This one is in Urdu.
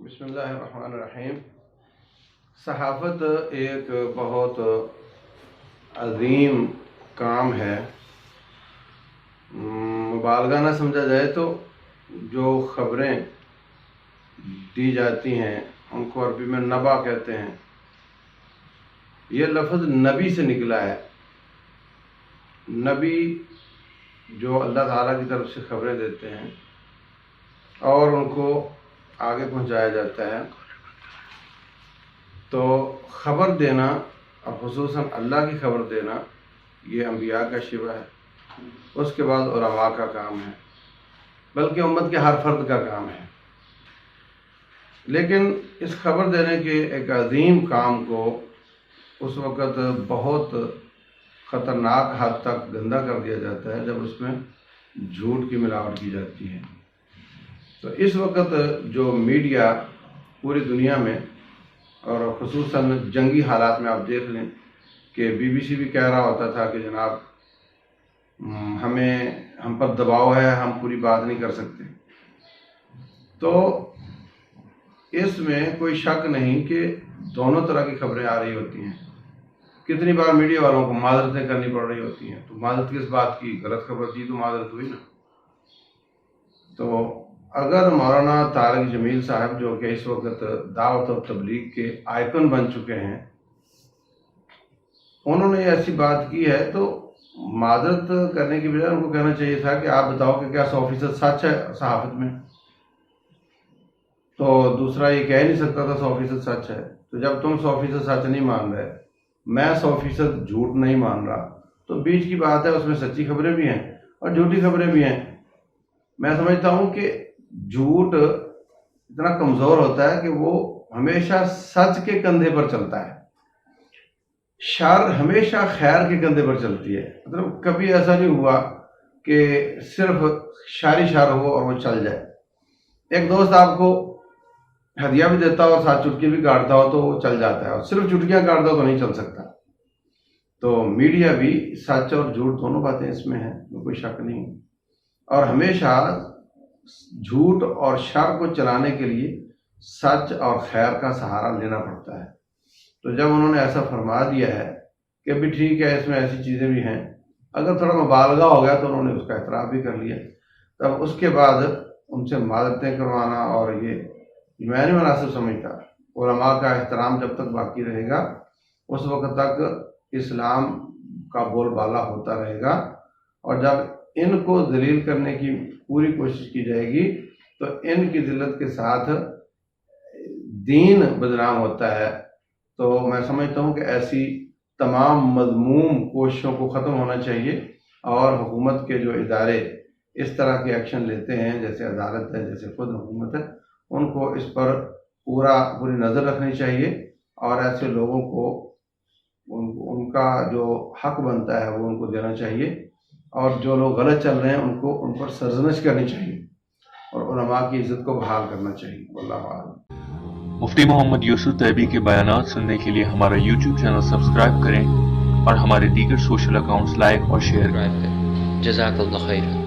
بسم اللہ الرحمن الرحیم۔ صحافت ایک بہت عظیم کام ہے۔ مبالغہ نہ سمجھا جائے تو جو خبریں دی جاتی ہیں ان کو عربی میں نبا کہتے ہیں۔ یہ لفظ نبی سے نکلا ہے۔ نبی جو اللہ تعالیٰ کی طرف سے خبریں دیتے ہیں اور ان کو آگے پہنچایا جاتا ہے، تو خبر دینا اور خصوصاً اللہ کی خبر دینا یہ انبیاء کا شیوہ ہے، اس کے بعد علماء کا کام ہے، بلکہ امت کے ہر فرد کا کام ہے۔ لیکن اس خبر دینے کے ایک عظیم کام کو اس وقت بہت خطرناک حد تک گندا کر دیا جاتا ہے جب اس میں جھوٹ کی ملاوٹ کی جاتی ہے۔ تو اس وقت جو میڈیا پوری دنیا میں اور خصوصاً جنگی حالات میں آپ دیکھ لیں کہ BBC بھی کہہ رہا ہوتا تھا کہ جناب ہم پر دباؤ ہے، ہم پوری بات نہیں کر سکتے۔ تو اس میں کوئی شک نہیں کہ دونوں طرح کی خبریں آ رہی ہوتی ہیں۔ کتنی بار میڈیا والوں کو معذرتیں کرنی پڑ رہی ہوتی ہیں، تو معذرت کس بات کی؟ غلط خبر دی تو معذرت ہوئی نا۔ تو اگر مولانا طارق جمیل صاحب جو کہ اس وقت دعوت و تبلیغ کے آئیکن بن چکے ہیں، انہوں نے ایسی بات کی ہے تو معذرت کرنے کی بجائے ان کو کہنا چاہیے تھا کہ آپ بتاؤ کہ کیا 100% سچ ہے صحافت میں؟ تو دوسرا یہ کہہ نہیں سکتا تھا 100% سچ ہے۔ تو جب تم 100% سچ نہیں مان رہے، میں 100% جھوٹ نہیں مان رہا، تو بیچ کی بات ہے، اس میں سچی خبریں بھی ہیں اور جھوٹی خبریں بھی ہیں۔ میں سمجھتا ہوں کہ جھوٹ اتنا کمزور ہوتا ہے کہ وہ ہمیشہ سچ کے کندھے پر چلتا ہے، شر ہمیشہ خیر کے کندھے پر چلتی ہے۔ مطلب کبھی ایسا نہیں ہوا کہ صرف شر ہو اور وہ چل جائے۔ ایک دوست آپ کو ہدیہ بھی دیتا ہو اور ساتھ چٹکی بھی کاٹتا ہو تو وہ چل جاتا ہے، اور صرف چٹکیاں کاٹتا ہو تو نہیں چل سکتا۔ تو میڈیا بھی سچ اور جھوٹ دونوں باتیں اس میں ہیں، کوئی شک نہیں، اور ہمیشہ جھوٹ اور شر کو چلانے کے لیے سچ اور خیر کا سہارا لینا پڑتا ہے۔ تو جب انہوں نے ایسا فرما دیا ہے کہ بھی ٹھیک ہے اس میں ایسی چیزیں بھی ہیں، اگر تھوڑا مبالغہ ہو گیا تو انہوں نے اس کا اعتراف بھی کر لیا، تب اس کے بعد ان سے معذرتیں کروانا اور یہ میں نہیں مناسب سمجھتا۔ علماء کا احترام جب تک باقی رہے گا اس وقت تک اسلام کا بول بالا ہوتا رہے گا، اور جب ان کو ذلیل کرنے کی پوری کوشش کی جائے گی تو ان کی ذلت کے ساتھ دین بدنام ہوتا ہے۔ تو میں سمجھتا ہوں کہ ایسی تمام مذموم کوششوں کو ختم ہونا چاہیے، اور حکومت کے جو ادارے اس طرح کے ایکشن لیتے ہیں، جیسے عدالت ہے، جیسے خود حکومت ہے، ان کو اس پر پوری نظر رکھنی چاہیے، اور ایسے لوگوں کو ان کا جو حق بنتا ہے وہ ان کو دینا چاہیے، اور جو لوگ غلط چل رہے ہیں ان پر سرزنش کرنی چاہیے، اور علماء کی عزت کو بحال کرنا چاہیے۔ واللہ اعلم۔ مفتی محمد یوسف طیبی کے بیانات سننے کے لیے ہمارا YouTube چینل سبسکرائب کریں اور ہمارے دیگر سوشل اکاؤنٹس لائک اور شیئر کریں۔ جزاک اللہ خیر۔